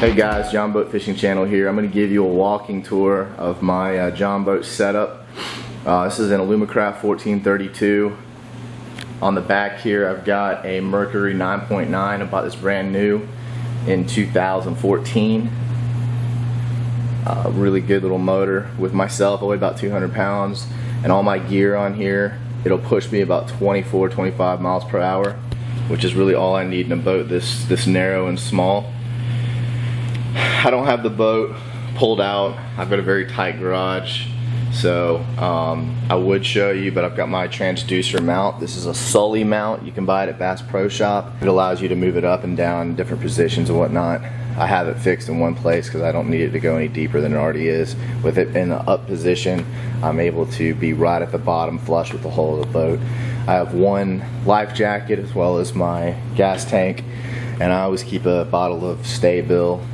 Hey guys, Jon Boat Fishing Channel here. I'm going to give you a walking tour of my Jon Boat setup. This is an Alumacraft 1432. On the back here I've got a Mercury 9.9. I bought this brand new in 2014. Really good little motor. With myself, I weigh about 200 pounds, and all my gear on here, it'll push me about 24-25 miles per hour, which is really all I need in a boat this narrow and small. I don't have the boat pulled out. I've got a very tight garage, so I would show you, but I've got my transducer mount. This is a Sully mount. You can buy it at Bass Pro Shop. It allows you to move it up and down in different positions and whatnot. I have it fixed in one place because I don't need it to go any deeper than it already is. With it in the up position, I'm able to be right at the bottom, flush with the hull of the boat. I have one life jacket as well as my gas tank, and I always keep a bottle of Sta-Bil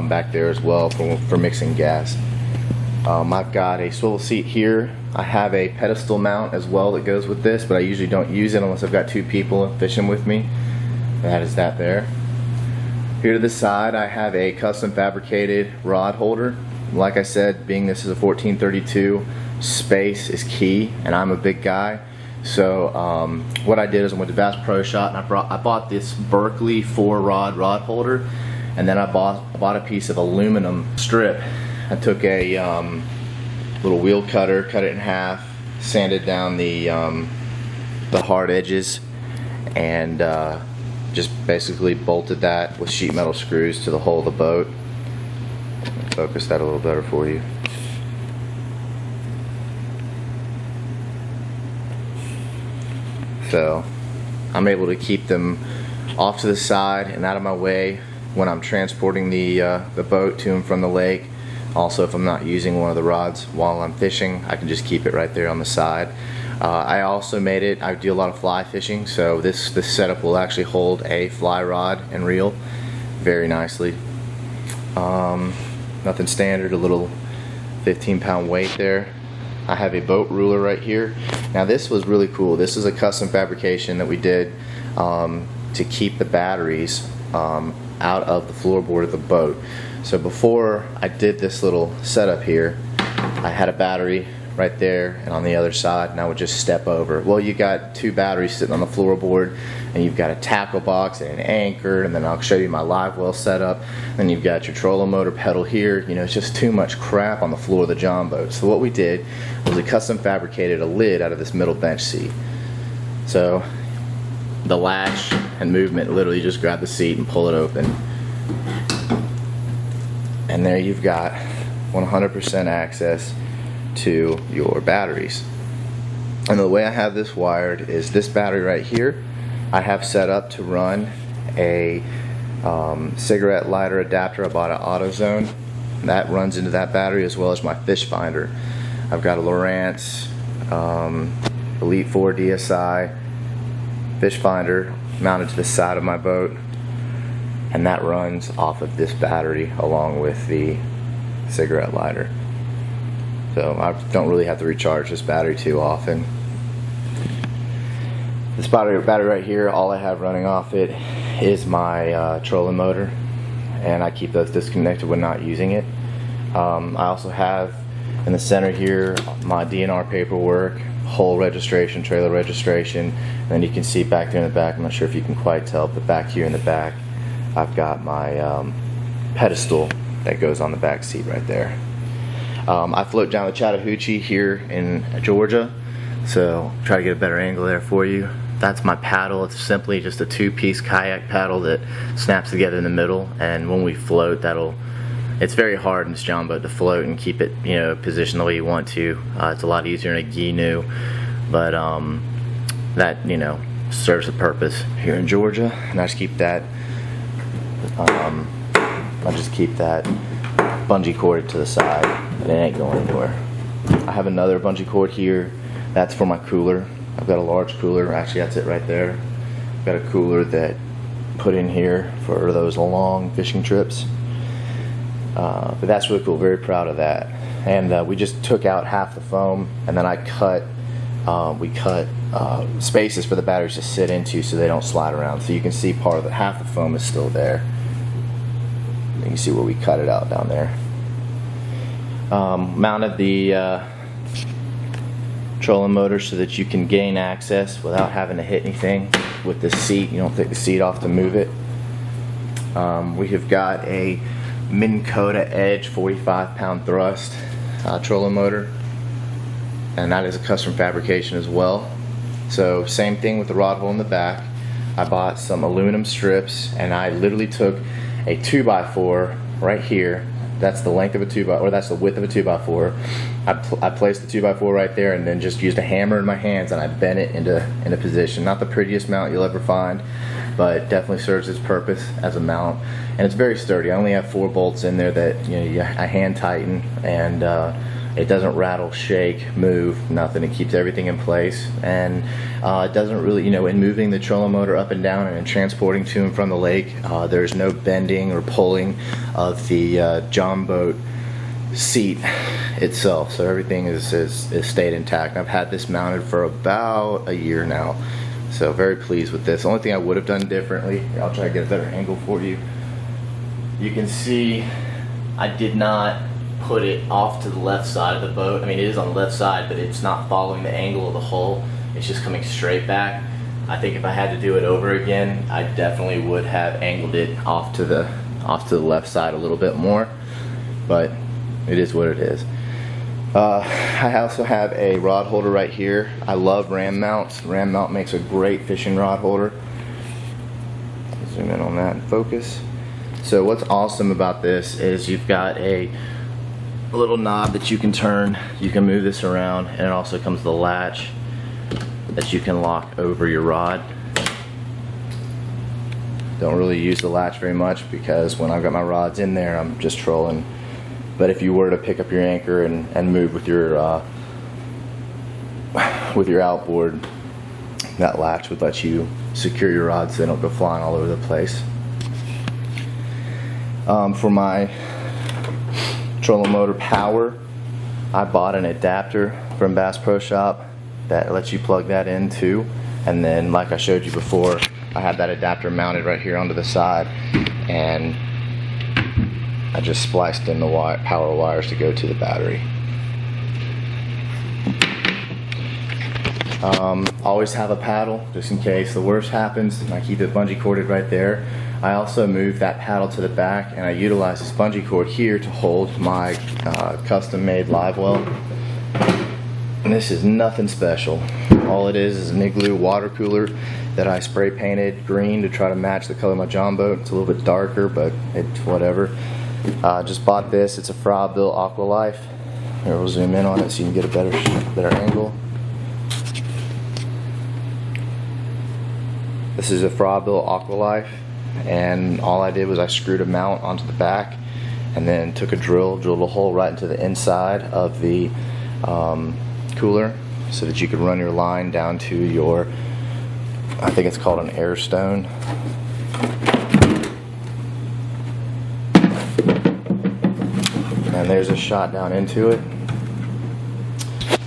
back there as well for mixing gas. I've got a swivel seat here. I have a pedestal mount as well that goes with this, but I usually don't use it unless I've got two people fishing with me. That is that there. Here to the side I have a custom fabricated rod holder. Like I said, being this is a 1432, space is key, and I'm a big guy. So what I did is I went to Bass Pro Shop and I bought this Berkeley 4-rod rod holder. And then I bought a piece of aluminum strip. I took a little wheel cutter, cut it in half, sanded down the hard edges, and just basically bolted that with sheet metal screws to the hull of the boat. Focus that a little better for you. So I'm able to keep them off to the side and out of my way when I'm transporting the boat to and from the lake. Also, if I'm not using one of the rods while I'm fishing, I can just keep it right there on the side. I also made it, I do a lot of fly fishing, so this setup will actually hold a fly rod and reel very nicely. Nothing standard, a little 15-pound weight there. I have a boat ruler right here. Now this was really cool. This is a custom fabrication that we did to keep the batteries out of the floorboard of the boat. So before I did this little setup here, I had a battery right there and on the other side, and I would just step over. Well, you got two batteries sitting on the floorboard, and you've got a tackle box and an anchor, and then I'll show you my live well setup. Then you've got your trolling motor pedal here. You know, it's just too much crap on the floor of the Jon Boat. So what we did was we custom fabricated a lid out of this middle bench seat. So the latch and movement, literally just grab the seat and pull it open, and there you've got 100% access to your batteries. And the way I have this wired is this battery right here I have set up to run a cigarette lighter adapter. I bought an AutoZone that runs into that battery, as well as my fish finder. I've got a Lowrance Elite 4 DSI fish finder mounted to the side of my boat, and that runs off of this battery along with the cigarette lighter. So I don't really have to recharge this battery too often. This battery right here, all I have running off it is my trolling motor, and I keep those disconnected when not using it. I also have in the center here my DNR paperwork, whole registration, trailer registration, and then you can see back there in the back, I'm not sure if you can quite tell, but back here in the back I've got my pedestal that goes on the back seat right there. I float down the Chattahoochee here in Georgia, so try to get a better angle there for you. That's my paddle. It's simply just a two-piece kayak paddle that snaps together in the middle, and when we float, it's very hard in this Jon Boat to float and keep it, you know, positioned the way you want to. It's a lot easier in a GNU, but that, you know, serves a purpose here in Georgia, and I just keep that bungee cord to the side, and it ain't going anywhere. I have another bungee cord here. That's for my cooler. I've got a large cooler. Actually, that's it right there. I've got a cooler that put in here for those long fishing trips. But that's really cool. Very proud of that. And we just took out half the foam, and then we cut spaces for the batteries to sit into so they don't slide around. So you can see half the foam is still there. You can see where we cut it out down there. Mounted the trolling motor so that you can gain access without having to hit anything with the seat. You don't take the seat off to move it. We have got a Minn Kota Edge 45-pound thrust trolling motor, and that is a custom fabrication as well. So same thing with the rod hole in the back. I bought some aluminum strips, and I literally took a 2x4 right here. That's the length of a 2x, or that's the width of a 2x4. I placed the 2x4 right there, and then just used a hammer in my hands, and I bent it into position. Not the prettiest mount you'll ever find, but definitely serves its purpose as a mount, and it's very sturdy. I only have 4 bolts in there that I hand tighten, and it doesn't rattle, shake, move, nothing. It keeps everything in place, and it doesn't really, in moving the trolling motor up and down and in transporting to and from the lake, there's no bending or pulling of the Jon Boat seat itself. So everything is stayed intact. I've had this mounted for about a year now, so very pleased with this. The only thing I would have done differently, I'll try to get a better angle for you. You can see I did not put it off to the left side of the boat. I mean, it is on the left side, but it's not following the angle of the hull. It's just coming straight back. I think if I had to do it over again, I definitely would have angled it off to the left side a little bit more, but it is what it is. I also have a rod holder right here. I love ram mounts. Ram mount makes a great fishing rod holder. Zoom in on that and focus. So what's awesome about this is you've got a little knob that you can turn. You can move this around, and it also comes with a latch that you can lock over your rod. Don't really use the latch very much because when I've got my rods in there, I'm just trolling. But if you were to pick up your anchor and move with your outboard, that latch would let you secure your rods so they don't go flying all over the place. For my trolling motor power, I bought an adapter from Bass Pro Shop that lets you plug that in too, and then like I showed you before, I have that adapter mounted right here onto the side, and I just spliced in the power wires to go to the battery. Always have a paddle just in case the worst happens, and I keep it bungee corded right there. I also moved that paddle to the back, and I utilize this bungee cord here to hold my custom made live well. And this is nothing special. All it is an igloo water cooler that I spray painted green to try to match the color of my Jon Boat. It's a little bit darker, but it's whatever. Just bought this. It's a Fraubill Aqualife. Here, we'll zoom in on it so you can get a better angle. This is a Fraubill Aqualife, and all I did was I screwed a mount onto the back, and then took a drilled a hole right into the inside of the cooler so that you could run your line down to your, I think it's called an air stone. And there's a shot down into it.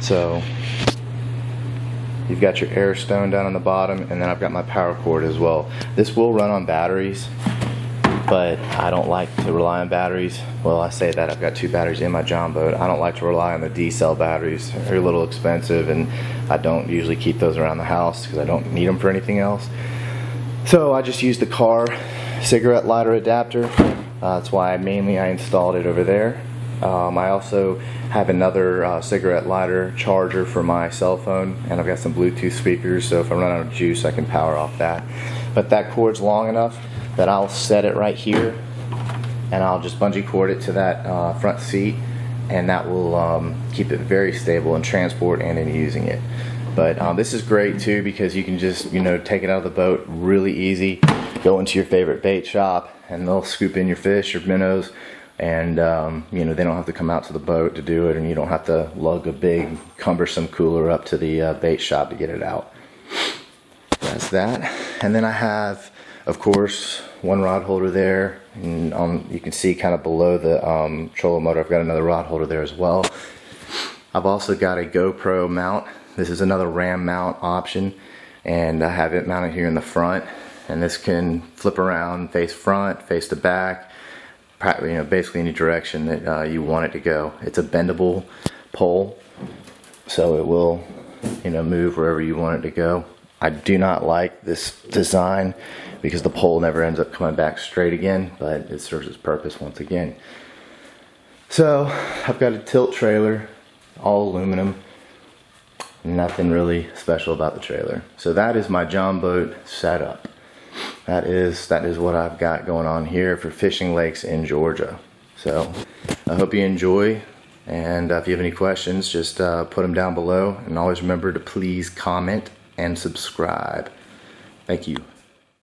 So you've got your air stone down on the bottom, and then I've got my power cord as well. This will run on batteries, but I don't like to rely on batteries. Well, I say that I've got 2 batteries in my Jon Boat. I don't like to rely on the D-cell batteries. They're a little expensive, and I don't usually keep those around the house because I don't need them for anything else. So I just use the car cigarette lighter adapter. That's why I installed it over there. I also have another cigarette lighter charger for my cell phone, and I've got some Bluetooth speakers, so if I run out of juice I can power off that. But that cord's long enough that I'll set it right here, and I'll just bungee cord it to that front seat, and that will keep it very stable in transport and in using it. But this is great too because you can just take it out of the boat really easy, go into your favorite bait shop, and they'll scoop in your fish or minnows, and they don't have to come out to the boat to do it, and you don't have to lug a big cumbersome cooler up to the bait shop to get it out. That's that. And then I have, of course, one rod holder there, and you can see kind of below the trolling motor I've got another rod holder there as well. I've also got a GoPro mount. This is another ram mount option, and I have it mounted here in the front, and this can flip around, face front, face to back. basically any direction that you want it to go. It's a bendable pole, so it will, move wherever you want it to go. I do not like this design because the pole never ends up coming back straight again, but it serves its purpose once again. So I've got a tilt trailer, all aluminum. Nothing really special about the trailer. So that is my Jon Boat setup. That is what I've got going on here for fishing lakes in Georgia. So I hope you enjoy, and if you have any questions, just put them down below, and always remember to please comment and subscribe. Thank you.